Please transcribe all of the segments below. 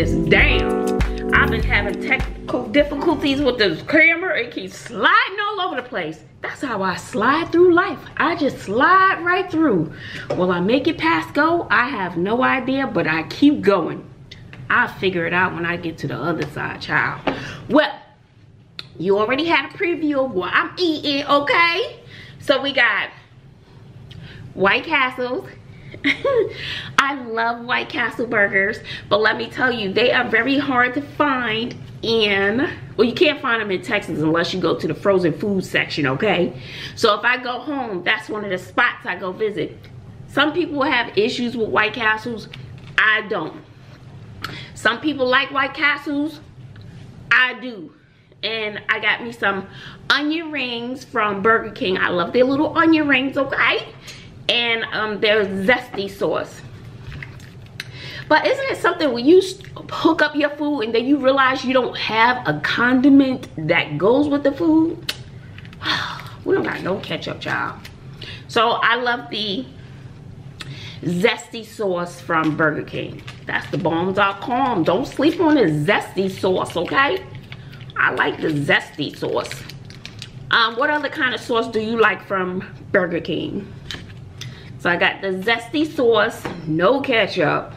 this down. I've been having technical difficulties with this camera. It keeps sliding all over the place. That's how I slide through life. I just slide right through. Will I make it past go? I have no idea, but I keep going. I'll figure it out when I get to the other side, child. Well, you already had a preview of what I'm eating, okay? So we got White Castles. I love White Castle burgers, but let me tell you, they are very hard to find in, well, you can't find them in Texas unless you go to the frozen food section, okay? So if I go home, that's one of the spots I go visit. Some people have issues with White Castles. I don't. Some people like White Castles. I do. And I got me some onion rings from Burger King. I love their little onion rings, okay? And their zesty sauce. But isn't it something when you hook up your food and then you realize you don't have a condiment that goes with the food? We don't got no ketchup, child. So I love the zesty sauce from Burger King. That's the bomb.com. Don't sleep on the zesty sauce, okay? I like the zesty sauce. What other kind of sauce do you like from Burger King? So I got the zesty sauce, no ketchup.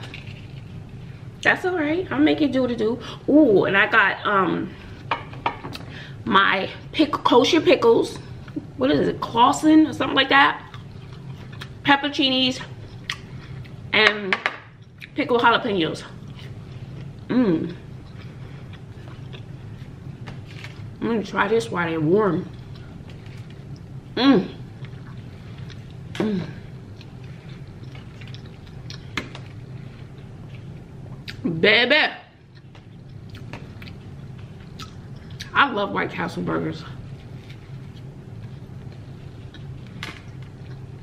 That's all right. I'll make it do to do. Ooh, and I got my kosher pickles. What is it, Clausen or something like that? Pepperoncinis and pickled jalapenos. I'm gonna try this while they're warm. Baby, I love White Castle burgers,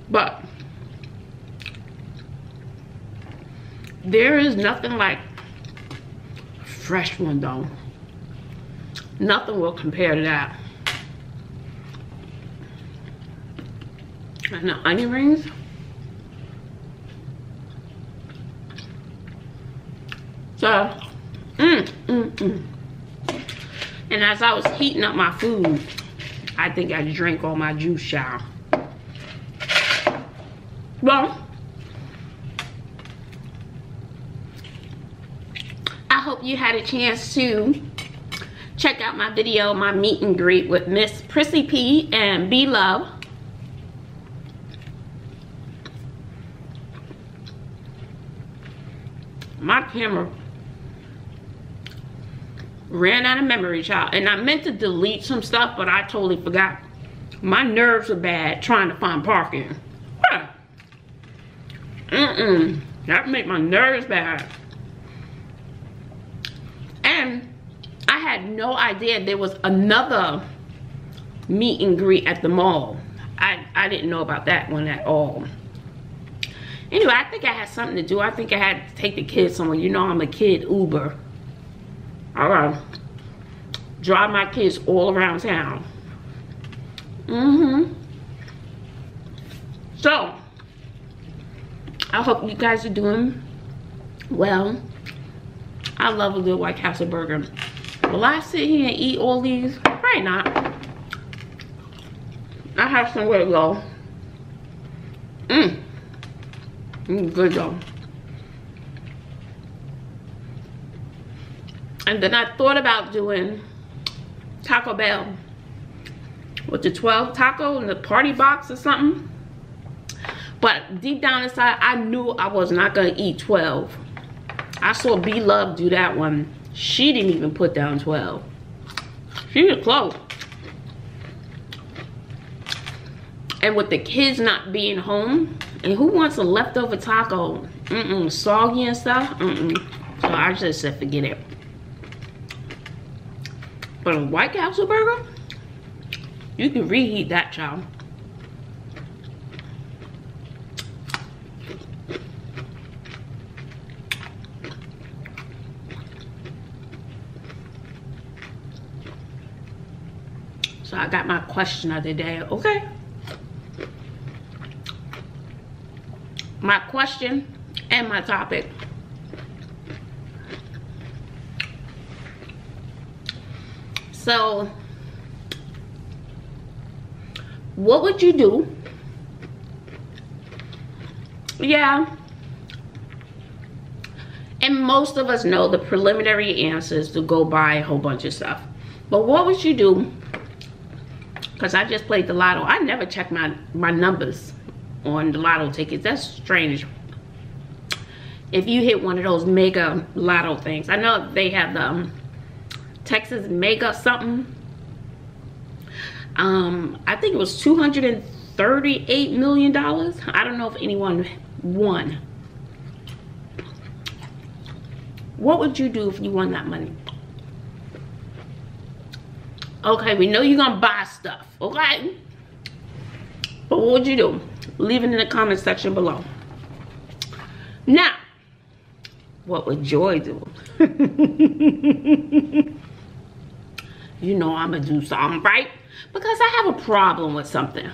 but there is nothing like a fresh one though. Nothing will compare to that. And the onion rings. So, And as I was heating up my food, I think I drank all my juice, child. Well, I hope you had a chance to check out my video, my meet and greet with Miss Prissy P and B Love. My camera ran out of memory, child. And I meant to delete some stuff, but I totally forgot. My nerves are bad trying to find parking. That made my nerves bad. And I had no idea there was another meet and greet at the mall. I didn't know about that one at all. Anyway, I think I had something to do. I think I had to take the kids somewhere. You know I'm a kid Uber. All right. Drive my kids all around town. So, I hope you guys are doing well. I love a good White Castle burger. Will I sit here and eat all these? Probably not. I have somewhere to go. Good though. And then I thought about doing Taco Bell with the 12 taco in the party box or something. But deep down inside, I knew I was not gonna eat 12. I saw B Love do that one. She didn't even put down 12. She was close. And with the kids not being home, and who wants a leftover taco? Soggy and stuff? So I just said forget it. But a White Castle burger, you can reheat that, child. So I got my question of the day, okay? My question and my topic. So what would you do? Yeah. And most of us know the preliminary answers to go buy a whole bunch of stuff. But what would you do? Because I just played the lotto. I never check my numbers on the lotto tickets. That's strange. If you hit one of those mega lotto things. I know they have the Texas mega something. I think it was $238 million. I don't know if anyone won. What would you do if you won that money? Okay, we know you're gonna buy stuff, okay? But what would you do? Leave it in the comment section below. Now, what would Joy do? You know I'm gonna do something, right? Because I have a problem with something.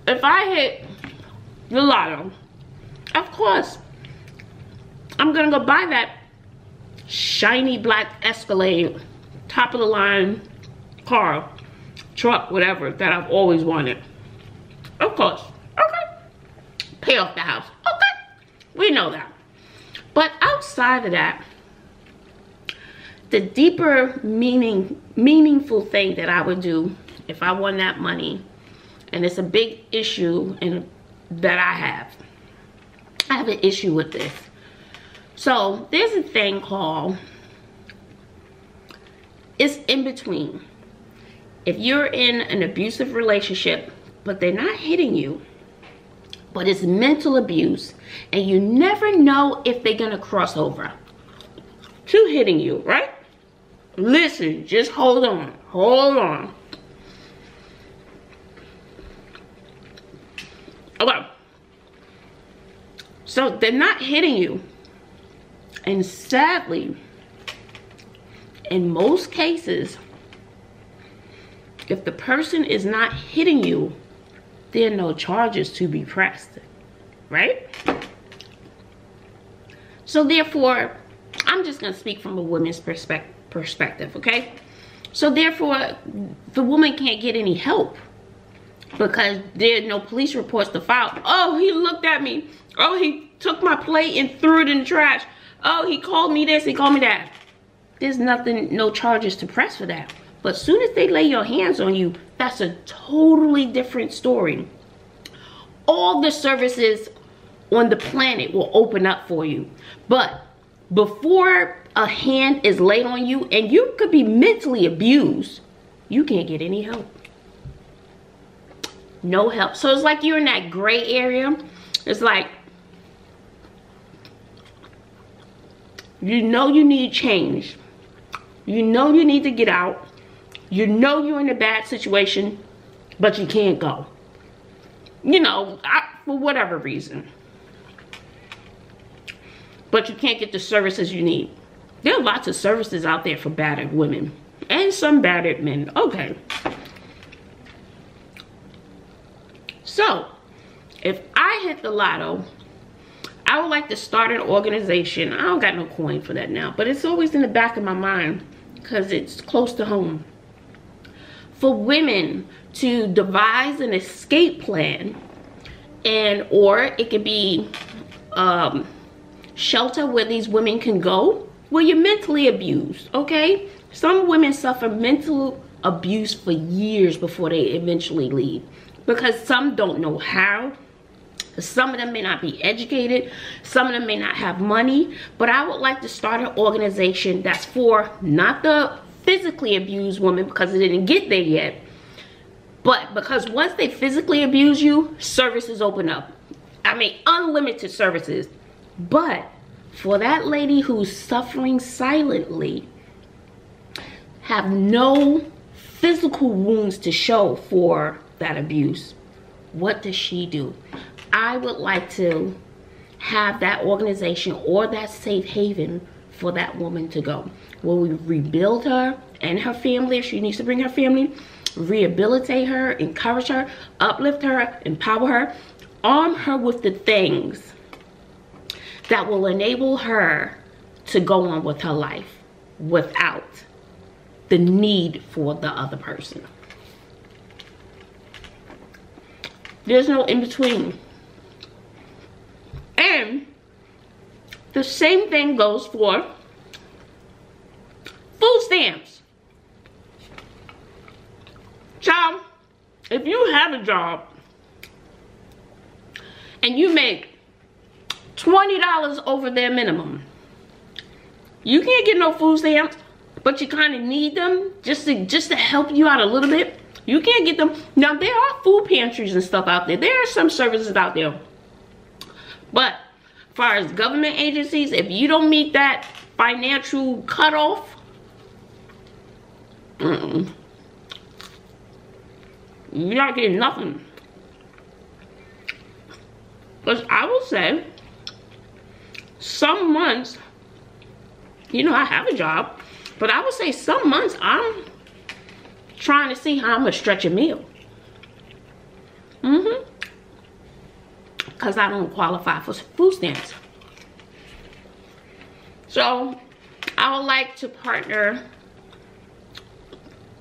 If I hit the lotto, of course, I'm gonna go buy that shiny black Escalade, top of the line car, truck, whatever, that I've always wanted. Of course. Okay. Pay off the house. Okay. We know that. But outside of that, the deeper meaningful thing that I would do if I won that money, and it's a big issue that I have an issue with this. So there's a thing called, it's in between. If you're in an abusive relationship, but they're not hitting you, but it's mental abuse, and you never know if they're gonna cross over to hitting you, right? Listen, just hold on, hold on. Okay. So they're not hitting you. And sadly, in most cases, if the person is not hitting you, there are no charges to be pressed, right? So therefore, I'm just gonna speak from a woman's perspective, okay? So therefore, the woman can't get any help because there are no police reports to file. Oh, he looked at me. Oh, he took my plate and threw it in the trash. Oh, he called me this, he called me that. There's nothing, no charges to press for that. But as soon as they lay your hands on you, that's a totally different story. All the services on the planet will open up for you. But before a hand is laid on you, and you could be mentally abused, you can't get any help. No help. So it's like you're in that gray area. It's like, you know you need change. You know you need to get out. You know you're in a bad situation, but you can't go. You know, for whatever reason. But you can't get the services you need. There are lots of services out there for battered women. And some battered men. Okay. So, if I hit the lotto, I would like to start an organization. I don't got no coin for that now, but it's always in the back of my mind because it's close to home. For women to devise an escape plan, and or it could be shelter where these women can go where you're mentally abused, okay? Some women suffer mental abuse for years before they eventually leave because some don't know how. Some of them may not be educated. Some of them may not have money. But I would like to start an organization that's for not the physically abused woman because it didn't get there yet. But because once they physically abuse you, services open up. I mean, unlimited services. But for that lady who's suffering silently, have no physical wounds to show for that abuse, what does she do? I would like to have that organization or that safe haven for that woman to go. Will we rebuild her and her family if she needs to bring her family, rehabilitate her, encourage her, uplift her, empower her, arm her with the things that will enable her to go on with her life. without the need for the other person. There's no in between. And the same thing goes for food stamps. Child, if you have a job and you make $20 over their minimum, you can't get no food stamps, but you kind of need them just to help you out a little bit. You can't get them. Now, there are food pantries and stuff out there. There are some services out there. But as far as government agencies, if you don't meet that financial cutoff, you're not getting nothing. Because I will say, some months, you know, I have a job, but I would say some months I'm trying to see how I'm gonna stretch a meal. Because I don't qualify for food stamps. So I would like to partner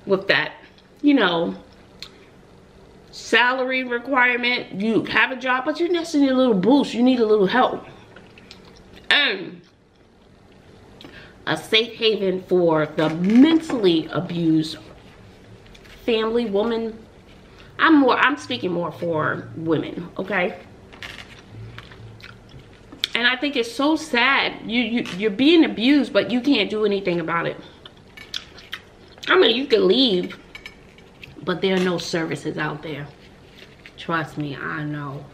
with that, you know, salary requirement. You have a job, but you just need a little boost. You need a little help. And a safe haven for the mentally abused family woman. I'm speaking more for women, okay? And I think it's so sad. You're being abused, but you can't do anything about it. I mean, you can leave, but there are no services out there. Trust me, I know.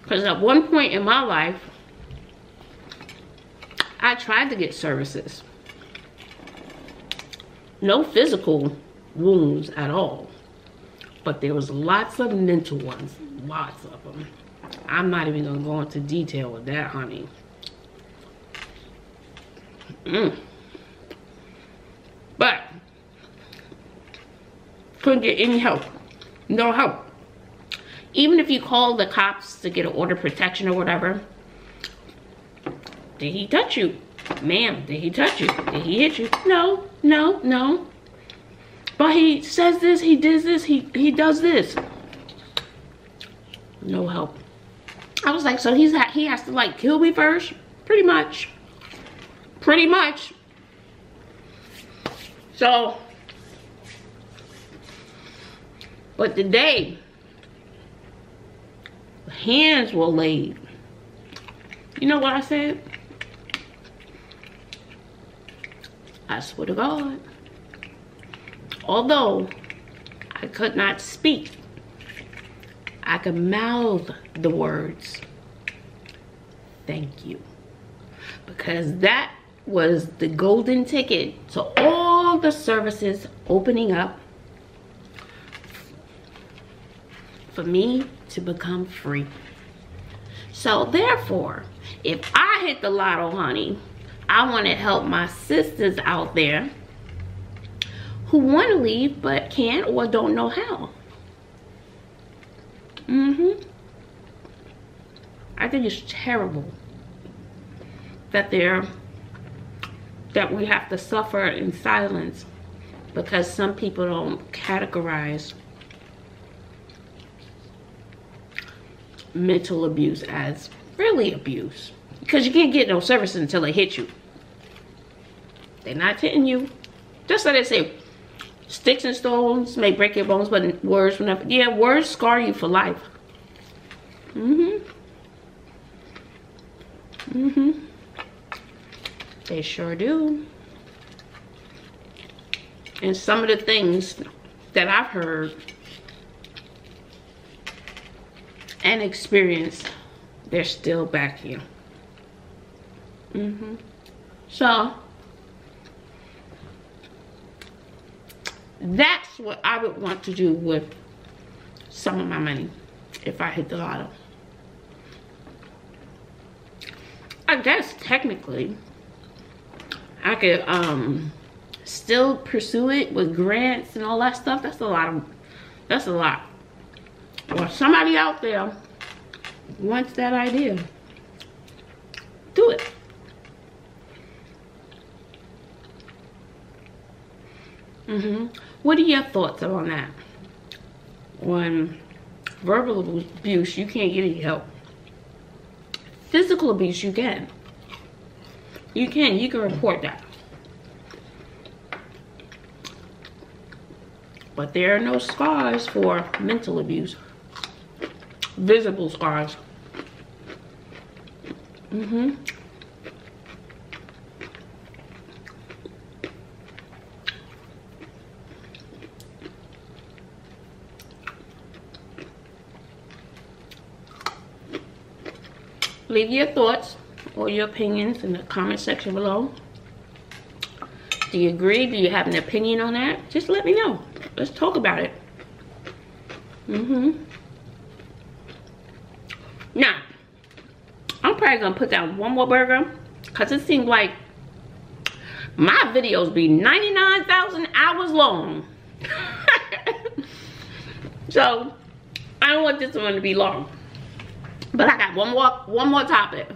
Because at one point in my life, I tried to get services. No physical wounds at all. But there was lots of mental ones. Lots of them. I'm not even going to go into detail with that, honey. But couldn't get any help. No help. Even if you call the cops to get an order of protection or whatever, did he touch you? Ma'am, did he touch you? Did he hit you? No, no, no. But he says this, he does this, he does this. No help. I was like, so he has to like kill me first? Pretty much. Pretty much. So, but the day hands were laid, you know what I said? I swear to God, although I could not speak, I could mouth the words, thank you. Because that was the golden ticket to all the services opening up for me to become free. So therefore, if I hit the lotto, honey, I want to help my sisters out there who want to leave but can't or don't know how. I think it's terrible that we have to suffer in silence because some people don't categorize mental abuse as really abuse. Because you can't get no service until they hit you. They're not hitting you. Just like they say, sticks and stones may break your bones, but words will never. Yeah, words scar you for life. They sure do. And some of the things that I've heard and experienced, they're still back here. So that's what I would want to do with some of my money if I hit the lotto. I guess technically I could still pursue it with grants and all that stuff. That's a lot. Or somebody out there wants that idea, do it. What are your thoughts on that? On verbal abuse, you can't get any help. Physical abuse, you can. You can report that. But there are no scars for mental abuse. Visible scars. Leave your thoughts or your opinions in the comment section below. Do you agree? Do you have an opinion on that? Just let me know. Let's talk about it. Now, I'm probably gonna put down one more burger because it seems like my videos be 99,000 hours long. So I don't want this one to be long. But I got one more topic.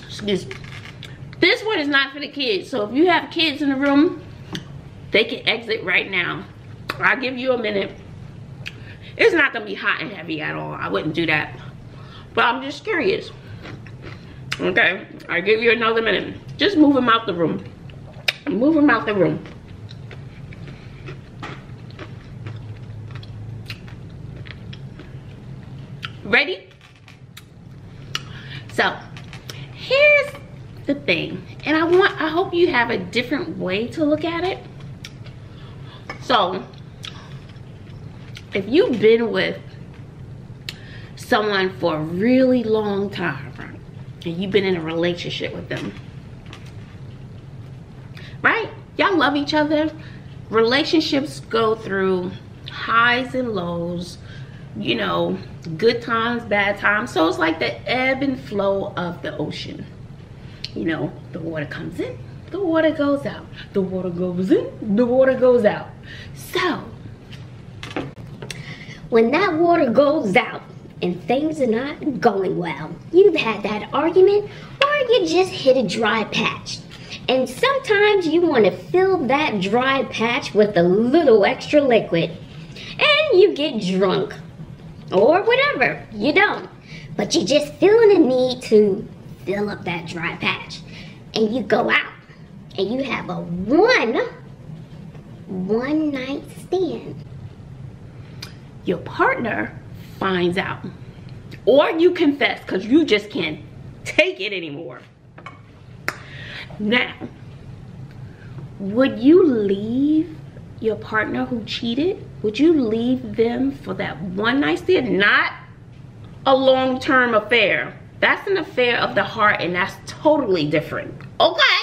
Excuse me. This one is not for the kids. So if you have kids in the room, they can exit right now. I'll give you a minute. It's not gonna be hot and heavy at all. I wouldn't do that. But I'm just curious. Okay, I'll give you another minute. Just move them out the room. Move them out the room. Ready? So here's the thing, and I hope you have a different way to look at it. So if you've been with someone for a really long time, right, and you've been in a relationship with them, right? Y'all love each other. Relationships go through highs and lows, you know, good times, bad times. So it's like the ebb and flow of the ocean. You know, the water comes in, the water goes out. The water goes in, the water goes out. So when that water goes out and things are not going well, you've had that argument or you just hit a dry patch. And sometimes you want to fill that dry patch with a little extra liquid. And you get drunk. Or whatever, you don't. But you're just feeling a need to fill up that dry patch. And you go out and you have a one night stand. Your partner finds out. Or you confess because you just can't take it anymore. Now, would you leave your partner who cheated? Would you leave them for that one night stand? Not a long-term affair. That's an affair of the heart, and that's totally different. Okay?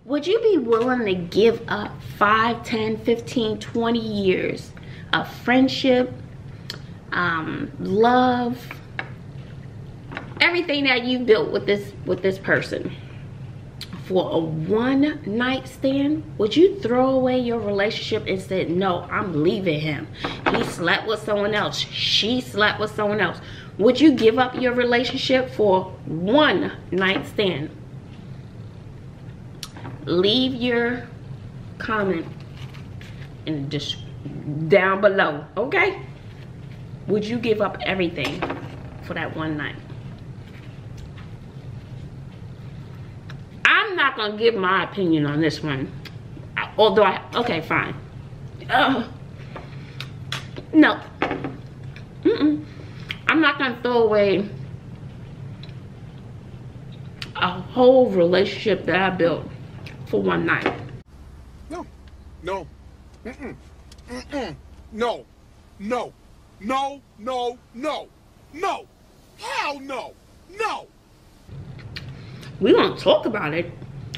Would you be willing to give up 5, 10, 15, 20 years of friendship, love, everything that you built with this person for a one night stand? Would you throw away your relationship and say, no, I'm leaving him? He slept with someone else. She slept with someone else. Would you give up your relationship for one night stand? Leave your comment in just down below, okay? Would you give up everything for that one night? I'm not gonna give my opinion on this one, although okay, fine. No. I'm not gonna throw away a whole relationship that I built for one night. No. No. No. No. No. No. No. No. Hell no. No. We're gonna talk about it.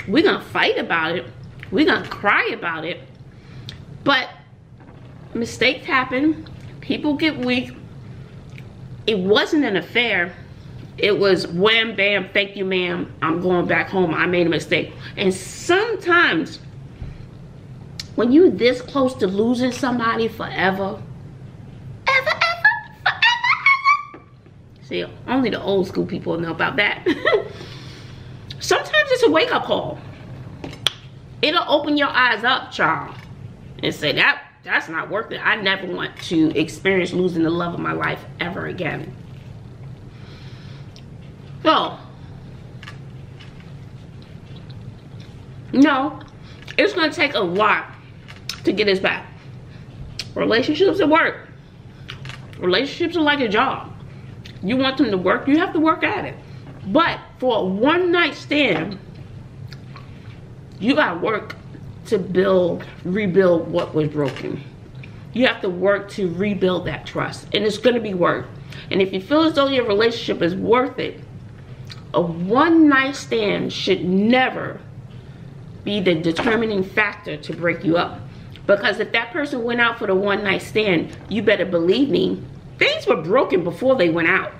We're gonna fight about it. We're gonna cry about it. But mistakes happen. People get weak. It wasn't an affair. It was wham, bam, thank you, ma'am. I'm going back home. I made a mistake. And sometimes when you this close to losing somebody forever, see, only the old school people know about that. Sometimes it's a wake-up call. It'll open your eyes up, child, and say that's not worth it. I never want to experience losing the love of my life ever again. So, no, it's gonna take a lot to get us back. Relationships at work. Relationships are like a job. You want them to work, you have to work at it. But for a one-night stand, you gotta work to rebuild what was broken. You have to work to rebuild that trust, and it's gonna be work. And if you feel as though your relationship is worth it, a one-night stand should never be the determining factor to break you up. Because if that person went out for the one-night stand, you better believe me, things were broken before they went out.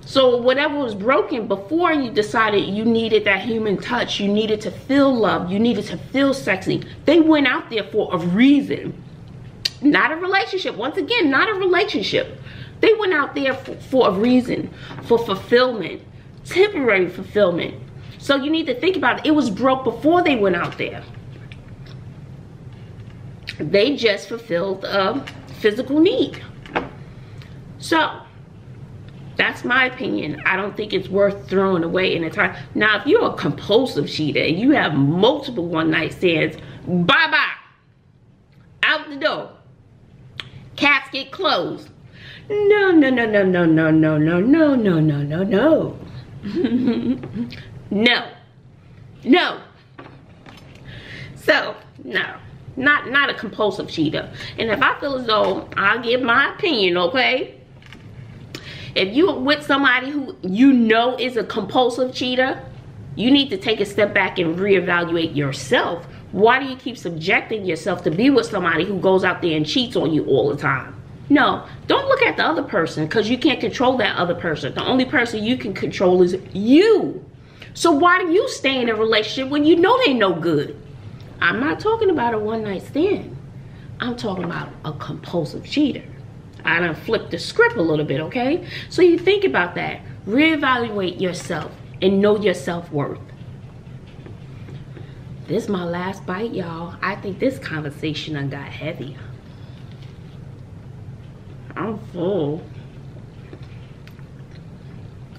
So whatever was broken before you decided you needed that human touch, you needed to feel love, you needed to feel sexy, they went out there for a reason. Not a relationship. Once again, not a relationship. They went out there for a reason, for fulfillment, temporary fulfillment. So you need to think about it. It was broke before they went out there. They just fulfilled a physical need. So that's my opinion. I don't think it's worth throwing away in a time. Now, if you're a compulsive cheater and you have multiple one-night stands, bye-bye. Out the door. Casket closed. No, no, no, no, no, no, no, no, no, no, no, no, no. No. No. So, no. Not a compulsive cheater. And if I feel as though, I'll give my opinion, okay? If you're with somebody who you know is a compulsive cheater, you need to take a step back and reevaluate yourself. Why do you keep subjecting yourself to be with somebody who goes out there and cheats on you all the time? No, don't look at the other person, because you can't control that other person. The only person you can control is you. So why do you stay in a relationship when you know they no good? I'm not talking about a one-night stand. I'm talking about a compulsive cheater. I done flipped the script a little bit, okay? So you think about that. Reevaluate yourself and know your self-worth. This is my last bite, y'all. I think this conversation done got heavy. I'm full.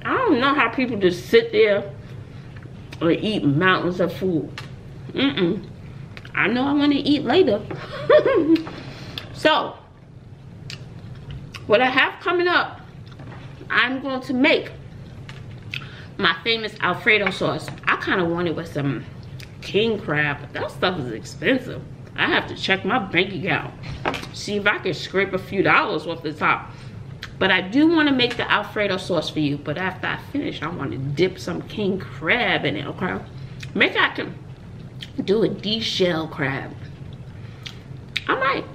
I don't know how people just sit there or eat mountains of food. I know I want to eat later. So, what I have coming up, I'm going to make my famous Alfredo sauce. I kind of want it with some king crab, but that stuff is expensive. I have to check my bank account, see if I can scrape a few dollars off the top. But I do want to make the Alfredo sauce for you. But after I finish, I want to dip some king crab in it, okay? Maybe I can do a de-shell crab. I might.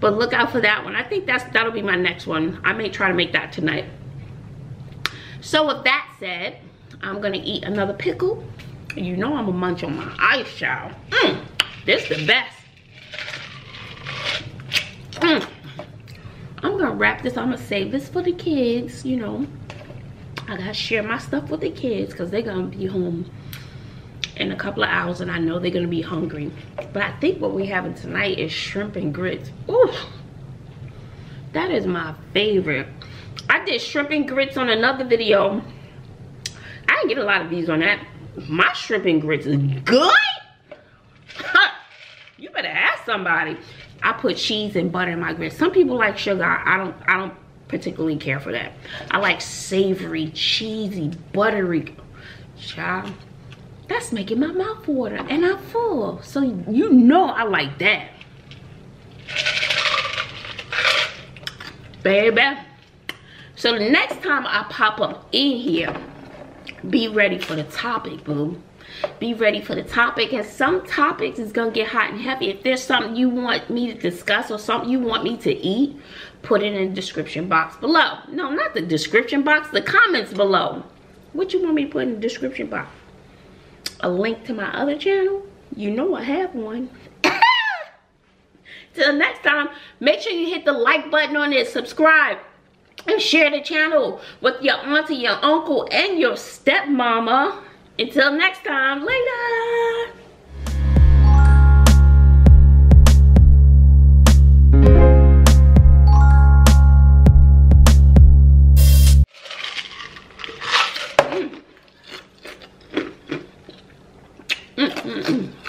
But look out for that one. I think that'll be my next one. I may try to make that tonight. So with that said, I'm gonna eat another pickle. You know I'm gonna munch on my ice, child. This the best. I'm gonna wrap this. I'm gonna save this for the kids. You know, I gotta share my stuff with the kids because they're gonna be home in a couple of hours and I know they're gonna be hungry. But I think what we're having tonight is shrimp and grits. Ooh, that is my favorite. I did shrimp and grits on another video. I didn't get a lot of views on that. My shrimp and grits is good. You better ask somebody. I put cheese and butter in my grits. Some people like sugar. I don't particularly care for that. I like savory, cheesy, buttery. Child, that's making my mouth water and I'm full. So you know I like that. Baby. So the next time I pop up in here, be ready for the topic, boo. Be ready for the topic. And some topics is gonna get hot and heavy. If there's something you want me to discuss or something you want me to eat, put it in the description box below. No, not the description box, the comments below. What you want me to put in the description box? A link to my other channel? You know I have one. Till next time, make sure you hit the like button on it, subscribe, and share the channel with your auntie, your uncle, and your stepmama. Until next time, later. Mm-mm-mm.